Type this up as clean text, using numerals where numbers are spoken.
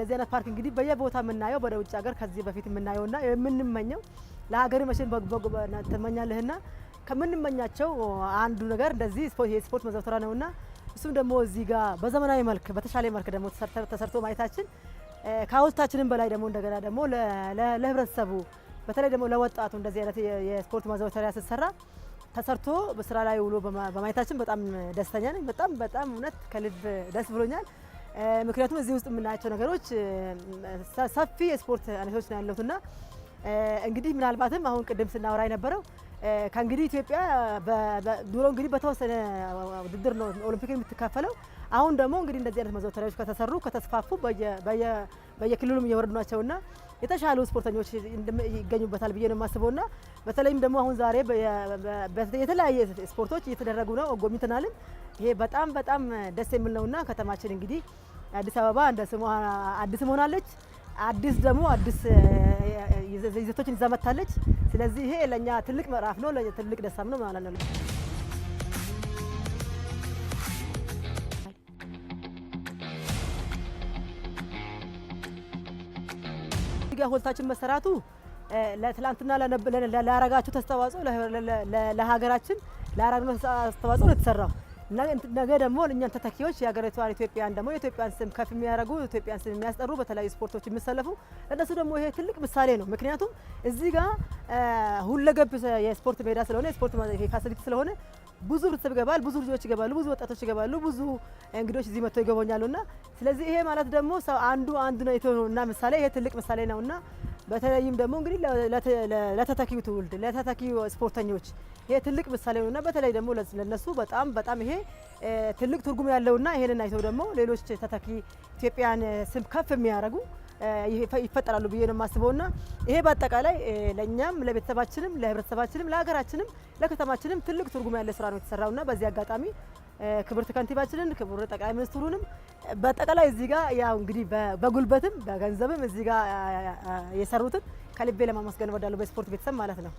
እንደዚህ አይነት ፓርክ እንግዲህ በየቦታ የምናየው ወደ ውጭ ሀገር ከዚህ በፊት የምናየውና የምንመኘው ለሀገር መቼም ተመኛለህና ከምንመኛቸው አንዱ ነገር እንደዚህ የስፖርት መዘውተሪያ ነውና እሱም ደግሞ እዚህ ጋር በዘመናዊ መልክ በተሻለ መልክ ደግሞ ተሰርቶ ማየታችን ከሀውልታችንም በላይ ደግሞ እንደገና ደግሞ ለህብረተሰቡ በተለይ ደግሞ ለወጣቱ እንደዚህ አይነት የስፖርት ማዘውተሪያ ሲሰራ ተሰርቶ በስራ ላይ ውሎ በማየታችን በጣም ደስተኛ ነኝ። በጣም እውነት ከልብ ደስ ብሎኛል። ምክንያቱም እዚህ ውስጥ የምናያቸው ነገሮች ሰፊ የስፖርት አይነቶች ነው ያሉትና እንግዲህ ምናልባትም አሁን ቅድም ስናወራ የነበረው ከእንግዲህ ኢትዮጵያ ድሮ እንግዲህ በተወሰነ ውድድር ነው ኦሎምፒክ የምትካፈለው። አሁን ደግሞ እንግዲህ እንደዚህ አይነት መዘውተሪያዎች ከተሰሩ ከተስፋፉ በየክልሉም እየወረዱ ናቸውና የተሻሉ ስፖርተኞች ይገኙበታል ብዬ ነው የማስበውና በተለይም ደግሞ አሁን ዛሬ የተለያየ ስፖርቶች እየተደረጉ ነው ጎብኝተናልን። ይሄ በጣም ደስ የሚል ነውና ከተማችን እንግዲህ አዲስ አበባ እንደ ስሟ አዲስ ሆናለች። አዲስ ደግሞ አዲስ ይዘቶችን ይዛ መጥታለች። ስለዚህ ይሄ ለኛ ትልቅ ምዕራፍ ነው፣ ለትልቅ ደስታም ነው ማለት ነው። ሀውልታችን መሰራቱ ለትላንትና ላረጋችሁ ተስተዋጽኦ ለሀገራችን ላረጋችሁ ተስተዋጽኦ ነው የተሰራው። ነገ ደግሞ እኛን ተተኪዎች የሀገሪቷን ኢትዮጵያን ደግሞ የኢትዮጵያን ስም ከፍ የሚያደርጉ ኢትዮጵያን ስም የሚያስጠሩ በተለያዩ ስፖርቶች የሚሰለፉ እነሱ ደግሞ ይሄ ትልቅ ምሳሌ ነው። ምክንያቱም እዚህ ጋር ሁለገብ የስፖርት ሜዳ ስለሆነ የስፖርት ፋሲሊቲ ስለሆነ ብዙ ህብረተሰብ ይገባል፣ ብዙ ልጆች ይገባሉ፣ ብዙ ወጣቶች ይገባሉ፣ ብዙ እንግዶች እዚህ መጥተው ይጎበኛሉና ስለዚህ ይሄ ማለት ደግሞ ሰው አንዱ ነውና ምሳሌ ይሄ ትልቅ ምሳሌ ነውና በተለይም ደግሞ እንግዲህ ለተተኪው ትውልድ ለተተኪው ስፖርተኞች ይሄ ትልቅ ምሳሌ ነውና በተለይ ደግሞ ለነሱ በጣም ይሄ ትልቅ ትርጉም ያለውና ይሄንን አይተው ደግሞ ሌሎች ተተኪ ኢትዮጵያን ስም ከፍ የሚያደርጉ ይፈጠራሉ ብዬ ነው የማስበውና ይሄ በአጠቃላይ ለኛም ለቤተሰባችንም ለህብረተሰባችንም ለሀገራችንም ለከተማችንም ትልቅ ትርጉም ያለ ስራ ነው የተሰራውና በዚህ አጋጣሚ ክብርት ከንቲባችንን ክቡር ጠቅላይ ሚኒስትሩንም በአጠቃላይ እዚህ ጋር ያው እንግዲህ በጉልበትም በገንዘብም እዚህ ጋር የሰሩትን ከልቤ ለማመስገን እወዳለሁ በስፖርት ቤተሰብ ማለት ነው።